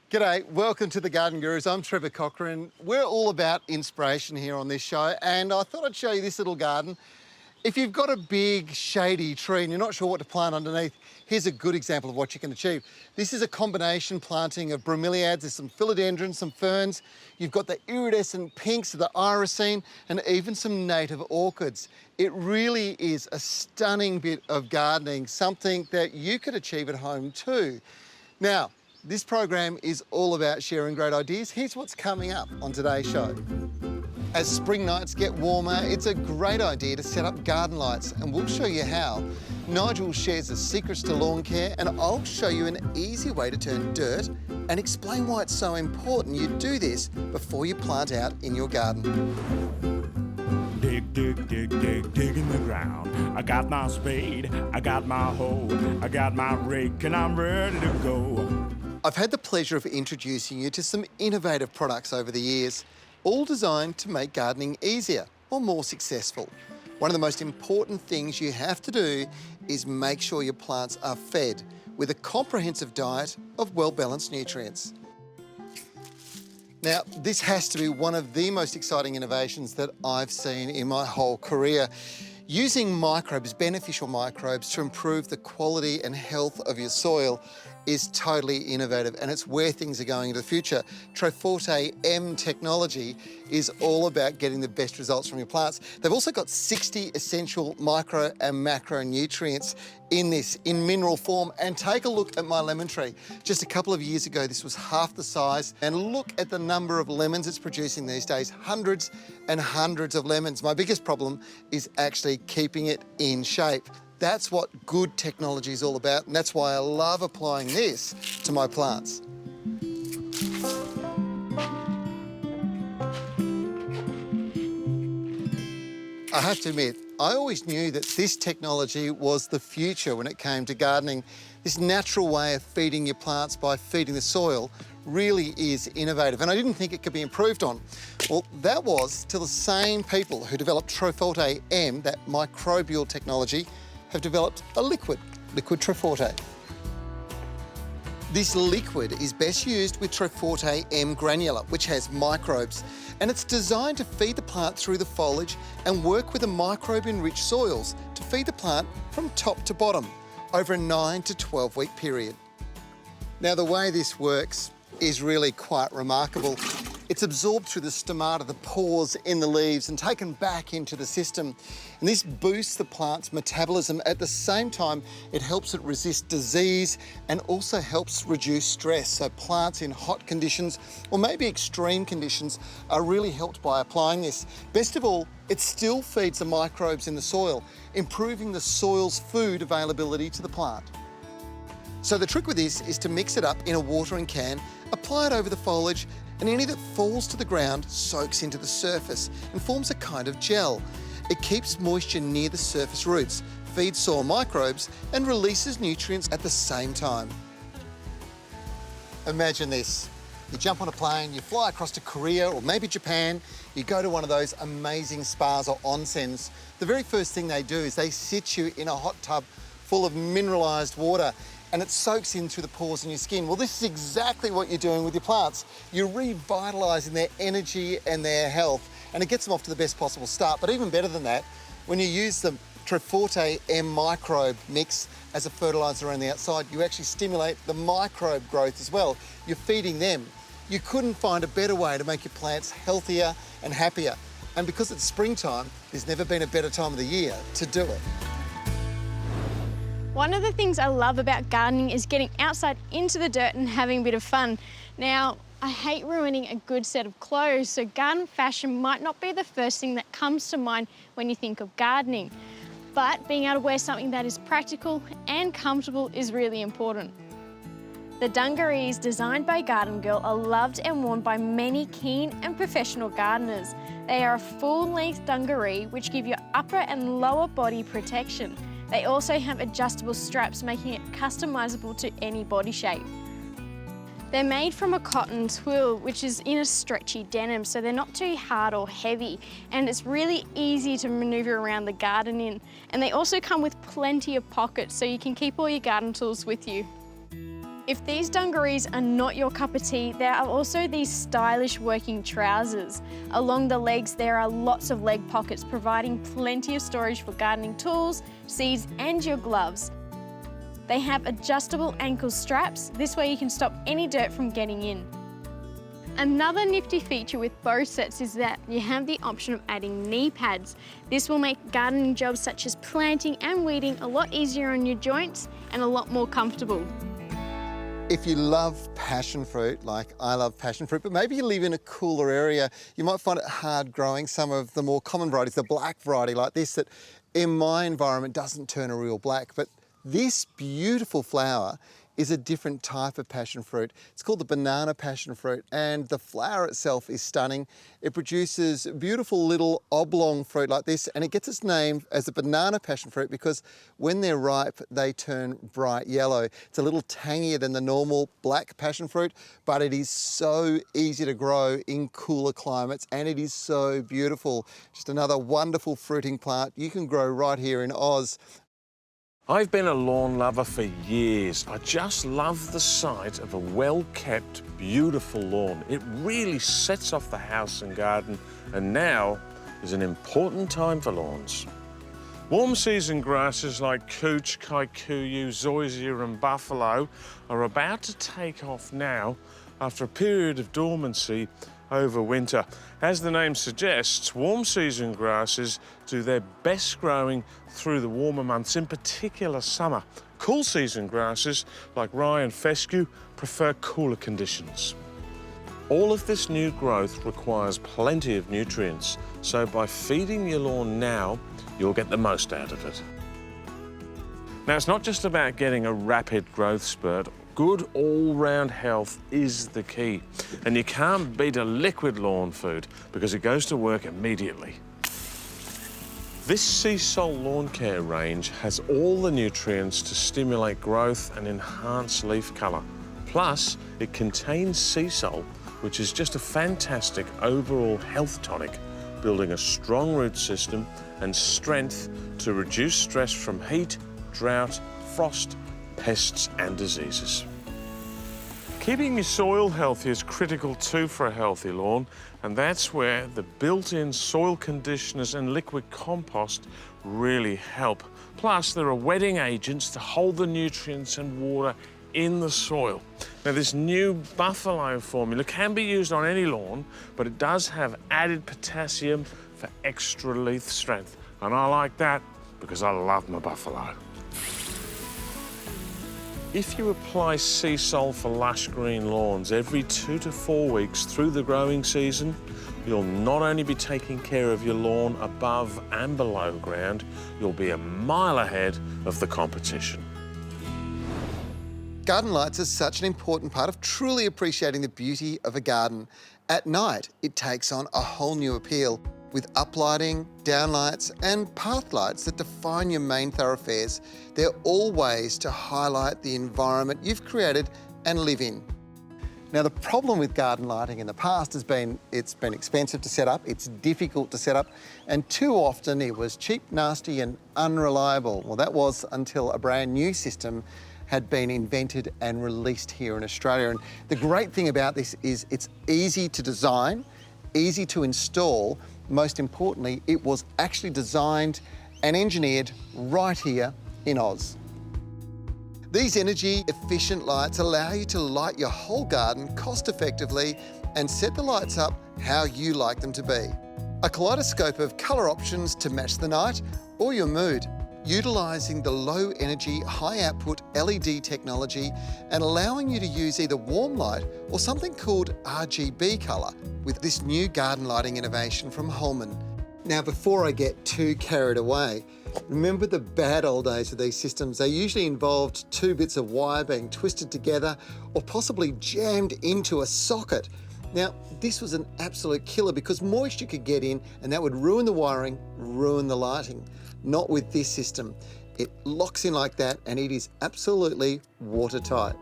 G'day, welcome to the Garden Gurus. I'm Trevor Cochran. We're all about inspiration here on this show, and I thought I'd show you this little garden. If you've got a big shady tree and you're not sure what to plant underneath, here's a good example of what you can achieve. This is a combination planting of bromeliads, there's some philodendrons, some ferns, you've got the iridescent pinks of the irisine, and even some native orchids. It really is a stunning bit of gardening, something that you could achieve at home too. Now, this program is all about sharing great ideas. Here's what's coming up on today's show. As spring nights get warmer, it's a great idea to set up garden lights, and we'll show you how. Nigel shares the secrets to lawn care, and I'll show you an easy way to turn dirt and explain why it's so important you do this before you plant out in your garden. Dig, dig, dig, dig, dig in the ground. I got my spade, I got my hoe, I got my rake, and I'm ready to go. I've had the pleasure of introducing you to some innovative products over the years, all designed to make gardening easier or more successful. One of the most important things you have to do is make sure your plants are fed with a comprehensive diet of well-balanced nutrients. Now, this has to be one of the most exciting innovations that I've seen in my whole career. Using microbes, beneficial microbes, to improve the quality and health of your soil is totally innovative, and it's where things are going into the future. Triforta M technology is all about getting the best results from your plants. They've also got 60 essential micro and macronutrients in this, in mineral form. And take a look at my lemon tree. Just a couple of years ago, this was half the size, and look at the number of lemons it's producing these days, hundreds and hundreds of lemons. My biggest problem is actually keeping it in shape. That's what good technology is all about, and that's why I love applying this to my plants. I have to admit, I always knew that this technology was the future when it came to gardening. This natural way of feeding your plants by feeding the soil really is innovative, and I didn't think it could be improved on. Well, that was till the same people who developed Triforta M, that microbial technology, have developed a Liquid Triforta. This liquid is best used with Triforta M granular, which has microbes, and it's designed to feed the plant through the foliage and work with the microbe-enriched soils to feed the plant from top to bottom over a 9 to 12-week period. Now, the way this works is really quite remarkable. It's absorbed through the stomata, the pores in the leaves, and taken back into the system. And this boosts the plant's metabolism. At the same time, it helps it resist disease and also helps reduce stress. So plants in hot conditions, or maybe extreme conditions, are really helped by applying this. Best of all, it still feeds the microbes in the soil, improving the soil's food availability to the plant. So the trick with this is to mix it up in a watering can, apply it over the foliage, and any that falls to the ground soaks into the surface and forms a kind of gel. It keeps moisture near the surface roots, feeds soil microbes, and releases nutrients at the same time. Imagine this. You jump on a plane, you fly across to Korea or maybe Japan, you go to one of those amazing spas or onsens. The very first thing they do is they sit you in a hot tub full of mineralised water, and it soaks in through the pores in your skin. Well, this is exactly what you're doing with your plants. You're revitalising their energy and their health, and it gets them off to the best possible start. But even better than that, when you use the Triforta M microbe mix as a fertiliser around the outside, you actually stimulate the microbe growth as well. You're feeding them. You couldn't find a better way to make your plants healthier and happier. And because it's springtime, there's never been a better time of the year to do it. One of the things I love about gardening is getting outside into the dirt and having a bit of fun. Now, I hate ruining a good set of clothes, so garden fashion might not be the first thing that comes to mind when you think of gardening. But being able to wear something that is practical and comfortable is really important. The dungarees designed by Garden Girl are loved and worn by many keen and professional gardeners. They are a full-length dungaree which give your upper and lower body protection. They also have adjustable straps, making it customisable to any body shape. They're made from a cotton twill, which is in a stretchy denim, so they're not too hard or heavy, and it's really easy to manoeuvre around the garden in. And they also come with plenty of pockets, so you can keep all your garden tools with you. If these dungarees are not your cup of tea, there are also these stylish working trousers. Along the legs, there are lots of leg pockets, providing plenty of storage for gardening tools, seeds, and your gloves. They have adjustable ankle straps. This way you can stop any dirt from getting in. Another nifty feature with both sets is that you have the option of adding knee pads. This will make gardening jobs such as planting and weeding a lot easier on your joints and a lot more comfortable. If you love passion fruit, like I love passion fruit, but maybe you live in a cooler area, you might find it hard growing some of the more common varieties, the black variety like this, that in my environment doesn't turn a real black. But this beautiful flower is a different type of passion fruit. It's called the banana passion fruit, and the flower itself is stunning. It produces beautiful little oblong fruit like this, and it gets its name as a banana passion fruit because when they're ripe, they turn bright yellow. It's a little tangier than the normal black passion fruit, but it is so easy to grow in cooler climates, and it is so beautiful. Just another wonderful fruiting plant you can grow right here in Oz. I've been a lawn lover for years. I just love the sight of a well-kept, beautiful lawn. It really sets off the house and garden, and now is an important time for lawns. Warm season grasses like cooch, kikuyu, zoysia and buffalo are about to take off now after a period of dormancy over winter. As the name suggests, warm season grasses do their best growing through the warmer months, in particular summer. Cool season grasses like rye and fescue prefer cooler conditions. All of this new growth requires plenty of nutrients, so by feeding your lawn now, you'll get the most out of it. Now, it's not just about getting a rapid growth spurt. Good all-round health is the key. And you can't beat a liquid lawn food because it goes to work immediately. This sea salt lawn care range has all the nutrients to stimulate growth and enhance leaf colour. Plus, it contains sea salt, which is just a fantastic overall health tonic, building a strong root system and strength to reduce stress from heat, drought, frost, pests and diseases. Keeping your soil healthy is critical too for a healthy lawn, and that's where the built-in soil conditioners and liquid compost really help. Plus, there are wetting agents to hold the nutrients and water in the soil. Now, this new buffalo formula can be used on any lawn, but it does have added potassium for extra leaf strength. And I like that because I love my buffalo. If you apply sea salt for lush green lawns every 2 to 4 weeks through the growing season, you'll not only be taking care of your lawn above and below ground, you'll be a mile ahead of the competition. Garden lights are such an important part of truly appreciating the beauty of a garden. At night, it takes on a whole new appeal with uplighting, downlights and path lights that define your main thoroughfares. They're all ways to highlight the environment you've created and live in. Now, the problem with garden lighting in the past has been it's been expensive to set up, it's difficult to set up, and too often it was cheap, nasty and unreliable. Well, that was until a brand new system had been invented and released here in Australia. And the great thing about this is it's easy to design, easy to install. Most importantly, it was actually designed and engineered right here in Oz. These energy-efficient lights allow you to light your whole garden cost-effectively and set the lights up how you like them to be. A kaleidoscope of colour options to match the night or your mood, utilising the low-energy, high-output LED technology and allowing you to use either warm light or something called RGB colour with this new garden lighting innovation from Holman. Now, before I get too carried away, remember the bad old days of these systems. They usually involved 2 bits of wire being twisted together or possibly jammed into a socket. Now, this was an absolute killer because moisture could get in and that would ruin the wiring, ruin the lighting. Not with this system. It locks in like that and it is absolutely watertight.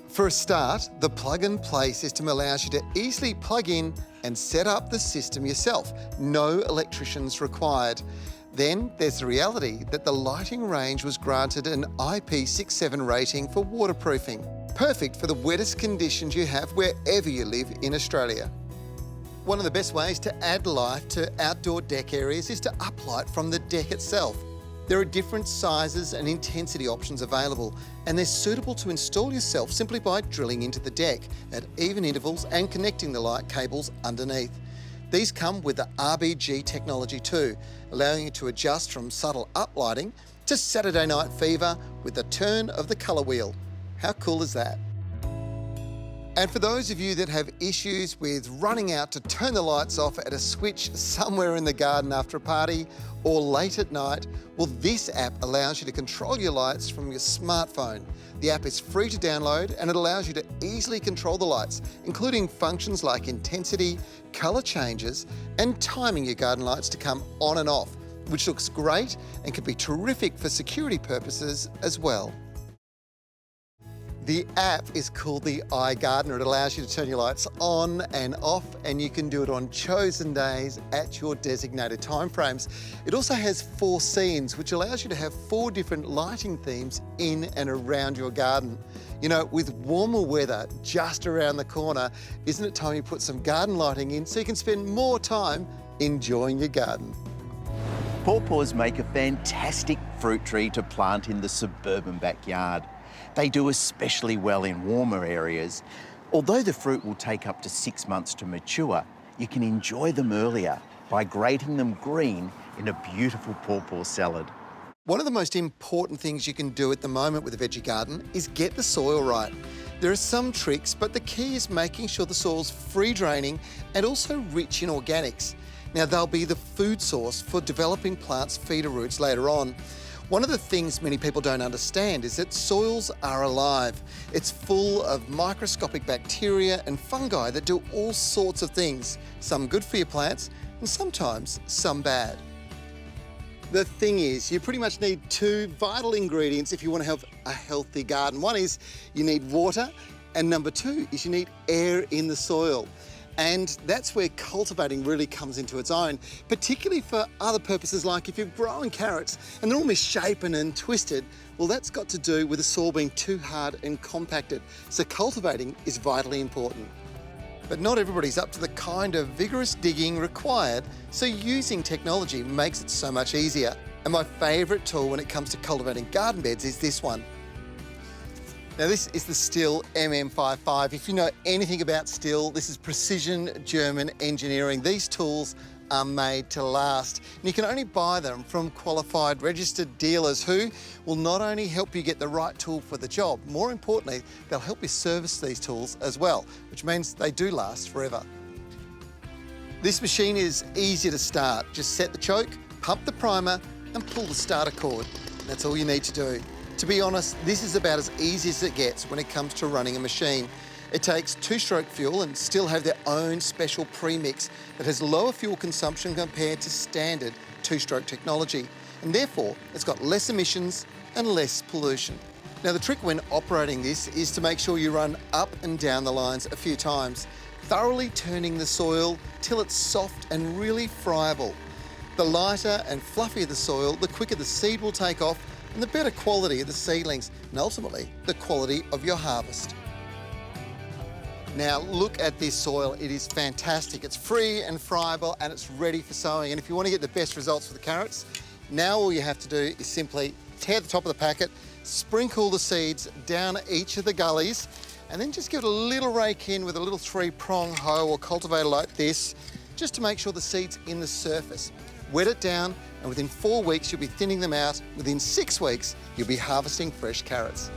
For a start, the plug and play system allows you to easily plug in and set up the system yourself. No electricians required. Then there's the reality that the lighting range was granted an IP67 rating for waterproofing, perfect for the wettest conditions you have wherever you live in Australia. One of the best ways to add life to outdoor deck areas is to uplight from the deck itself. There are different sizes and intensity options available, and they're suitable to install yourself simply by drilling into the deck at even intervals and connecting the light cables underneath. These come with the RGB technology too, allowing you to adjust from subtle uplighting to Saturday night fever with the turn of the colour wheel. How cool is that? And for those of you that have issues with running out to turn the lights off at a switch somewhere in the garden after a party or late at night, well, this app allows you to control your lights from your smartphone. The app is free to download and it allows you to easily control the lights, including functions like intensity, colour changes, and timing your garden lights to come on and off, which looks great and can be terrific for security purposes as well. The app is called the iGardener. It allows you to turn your lights on and off, and you can do it on chosen days at your designated timeframes. It also has 4 scenes, which allows you to have 4 different lighting themes in and around your garden. You know, with warmer weather just around the corner, isn't it time you put some garden lighting in so you can spend more time enjoying your garden? Pawpaws make a fantastic fruit tree to plant in the suburban backyard. They do especially well in warmer areas. Although the fruit will take up to 6 months to mature, you can enjoy them earlier by grating them green in a beautiful pawpaw salad. One of the most important things you can do at the moment with a veggie garden is get the soil right. There are some tricks, but the key is making sure the soil's free draining and also rich in organics. Now, they'll be the food source for developing plants' feeder roots later on. One of the things many people don't understand is that soils are alive. It's full of microscopic bacteria and fungi that do all sorts of things, some good for your plants and sometimes some bad. The thing is, you pretty much need 2 vital ingredients if you want to have a healthy garden. One is you need water, and number 2 is you need air in the soil. And that's where cultivating really comes into its own, particularly for other purposes like if you're growing carrots and they're all misshapen and twisted, well, that's got to do with the soil being too hard and compacted. So cultivating is vitally important. But not everybody's up to the kind of vigorous digging required, so using technology makes it so much easier. And my favourite tool when it comes to cultivating garden beds is this one. Now, this is the Stihl MM55. If you know anything about Stihl, this is precision German engineering. These tools are made to last. And you can only buy them from qualified registered dealers who will not only help you get the right tool for the job, more importantly, they'll help you service these tools as well, which means they do last forever. This machine is easy to start. Just set the choke, pump the primer, and pull the starter cord. That's all you need to do. To be honest, this is about as easy as it gets when it comes to running a machine. It takes 2-stroke fuel and Stihl have their own special premix that has lower fuel consumption compared to standard 2-stroke technology. And therefore, it's got less emissions and less pollution. Now, the trick when operating this is to make sure you run up and down the lines a few times, thoroughly turning the soil till it's soft and really friable. The lighter and fluffier the soil, the quicker the seed will take off and the better quality of the seedlings, and ultimately the quality of your harvest. Now look at this soil, it is fantastic. It's free and friable and it's ready for sowing. And if you want to get the best results for the carrots, now all you have to do is simply tear the top of the packet, sprinkle the seeds down each of the gullies, and then just give it a little rake in with a little 3-prong hoe or cultivator like this, just to make sure the seed's in the surface. Wet it down, and within 4 weeks, you'll be thinning them out. Within 6 weeks, you'll be harvesting fresh carrots.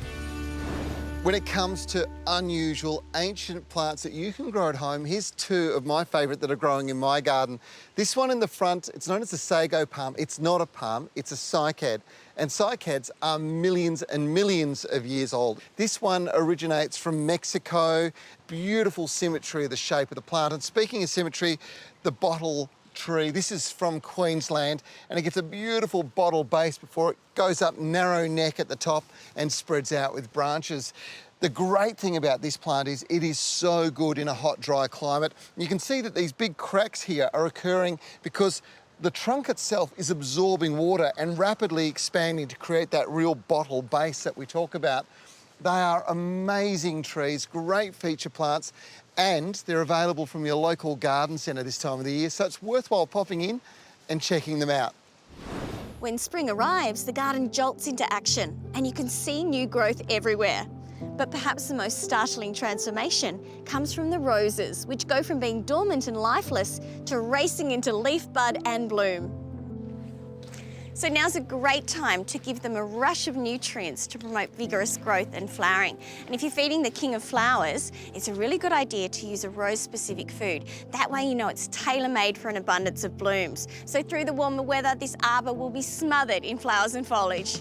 When it comes to unusual, ancient plants that you can grow at home, here's 2 of my favourite that are growing in my garden. This one in the front, it's known as a sago palm. It's not a palm, it's a cycad. And cycads are millions and millions of years old. This one originates from Mexico. Beautiful symmetry of the shape of the plant. And speaking of symmetry, the bottle tree. This is from Queensland and it gets a beautiful bottle base before it goes up narrow neck at the top and spreads out with branches. The great thing about this plant is it is so good in a hot, dry climate. You can see that these big cracks here are occurring because The trunk itself is absorbing water and rapidly expanding to create that real bottle base that we talk about. They are amazing trees, great feature plants, and they're available from your local garden centre this time of the year, so it's worthwhile popping in and checking them out. When spring arrives, the garden jolts into action and you can see new growth everywhere. But perhaps the most startling transformation comes from the roses, which go from being dormant and lifeless to racing into leaf bud and bloom. So now's a great time to give them a rush of nutrients to promote vigorous growth and flowering. And if you're feeding the king of flowers, it's a really good idea to use a rose-specific food. That way you know it's tailor-made for an abundance of blooms. So through the warmer weather, this arbour will be smothered in flowers and foliage.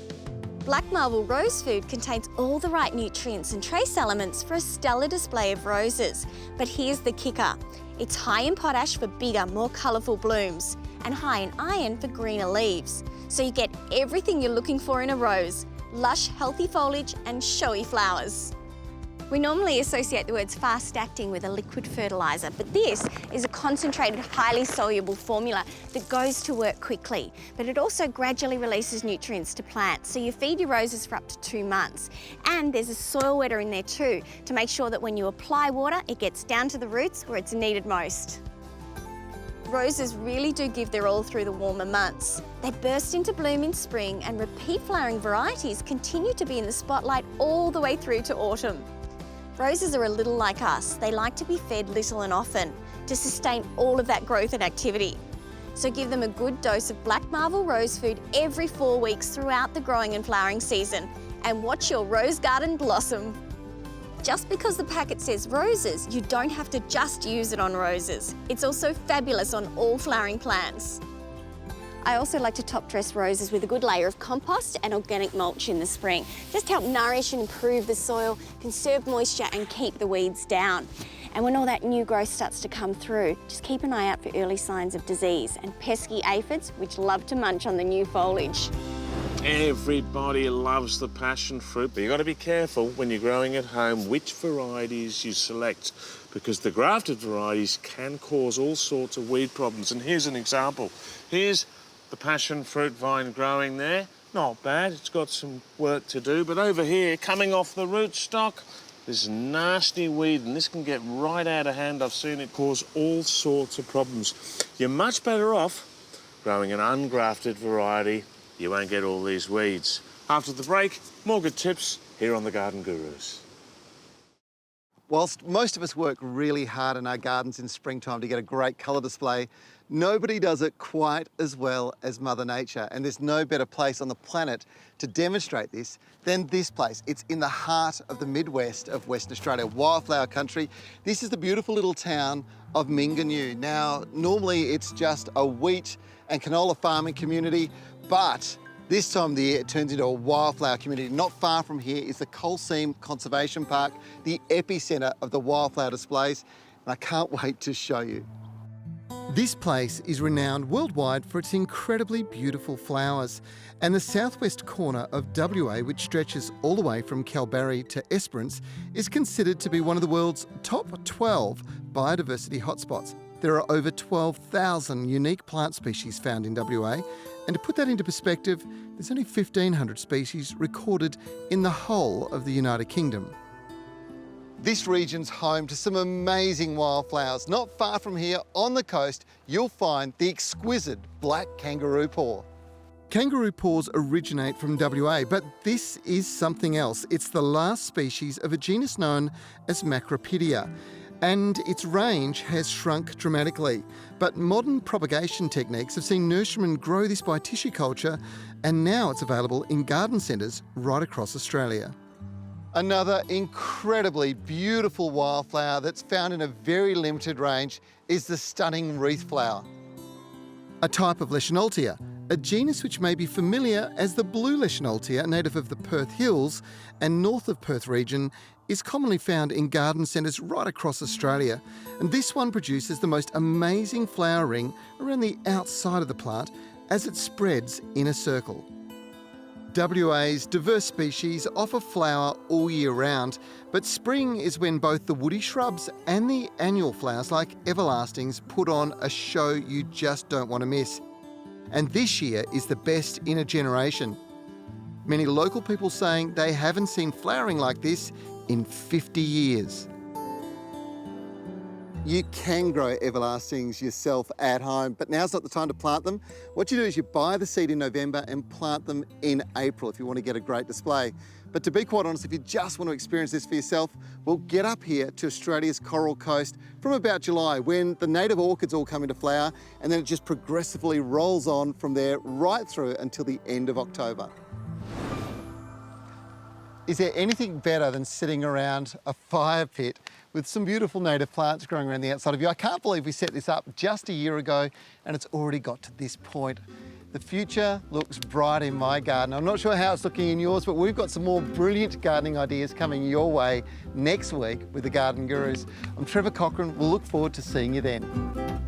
Black marble rose food contains all the right nutrients and trace elements for a stellar display of roses. But here's the kicker. It's high in potash for bigger, more colourful blooms and high in iron for greener leaves. So you get everything you're looking for in a rose: lush, healthy foliage and showy flowers. We normally associate the words fast-acting with a liquid fertiliser, but this is a concentrated, highly soluble formula that goes to work quickly, but it also gradually releases nutrients to plants, so you feed your roses for up to 2 months. And there's a soil wetter in there too, to make sure that when you apply water, it gets down to the roots where it's needed most. Roses really do give their all through the warmer months. They burst into bloom in spring, and repeat flowering varieties continue to be in the spotlight all the way through to autumn. Roses are a little like us. They like to be fed little and often to sustain all of that growth and activity. So give them a good dose of black marble rose food every 4 weeks throughout the growing and flowering season, and watch your rose garden blossom. Just because the packet says roses, you don't have to just use it on roses. It's also fabulous on all flowering plants. I also like to top dress roses with a good layer of compost and organic mulch in the spring. Just help nourish and improve the soil, conserve moisture and keep the weeds down. And when all that new growth starts to come through, just keep an eye out for early signs of disease and pesky aphids which love to munch on the new foliage. Everybody loves the passion fruit, but you've got to be careful when you're growing at home which varieties you select, because the grafted varieties can cause all sorts of weed problems. And here's an example. Here's the passion fruit vine growing there. Not bad, it's got some work to do, but over here, coming off the rootstock, this nasty weed, and this can get right out of hand. I've seen it cause all sorts of problems. You're much better off growing an ungrafted variety. You won't get all these weeds. After the break, more good tips here on The Garden Gurus. Whilst most of us work really hard in our gardens in springtime to get a great colour display, nobody does it quite as well as Mother Nature, and there's no better place on the planet to demonstrate this than this place. It's in the heart of the Midwest of Western Australia, wildflower country. This is the beautiful little town of Minganew. Now, normally it's just a wheat and canola farming community, but this time of the year, it turns into a wildflower community. Not far from here is the Coal Seam Conservation Park, the epicentre of the wildflower displays, and I can't wait to show you. This place is renowned worldwide for its incredibly beautiful flowers, and the southwest corner of WA, which stretches all the way from Kalbarri to Esperance, is considered to be one of the world's top 12 biodiversity hotspots. There are over 12,000 unique plant species found in WA, and to put that into perspective, there's only 1,500 species recorded in the whole of the United Kingdom. This region's home to some amazing wildflowers. Not far from here, on the coast, you'll find the exquisite black kangaroo paw. Kangaroo paws originate from WA, but this is something else. It's the last species of a genus known as Macropidia, and its range has shrunk dramatically. But modern propagation techniques have seen nurserymen grow this by tissue culture, and now it's available in garden centres right across Australia. Another incredibly beautiful wildflower that's found in a very limited range is the stunning wreath flower, a type of Leschnaultia, a genus which may be familiar as the blue Leschnaultia, native of the Perth Hills and north of Perth region, is commonly found in garden centres right across Australia. And this one produces the most amazing flower ring around the outside of the plant as it spreads in a circle. WA's diverse species offer flower all year round, but spring is when both the woody shrubs and the annual flowers like everlastings put on a show you just don't want to miss. and this year is the best in a generation. Many local people saying they haven't seen flowering like this in 50 years. You can grow everlastings yourself at home, but now's not the time to plant them. What you do is you buy the seed in November and plant them in April if you want to get a great display. But to be quite honest, if you just want to experience this for yourself, well, get up here to Australia's Coral Coast from about July, when the native orchids all come into flower, and then it just progressively rolls on from there right through until the end of October. Is there anything better than sitting around a fire pit with some beautiful native plants growing around the outside of you? I can't believe we set this up just a year ago and it's already got to this point. The future looks bright in my garden. I'm not sure how it's looking in yours, but we've got some more brilliant gardening ideas coming your way next week with the Garden Gurus. I'm Trevor Cochran. We'll look forward to seeing you then.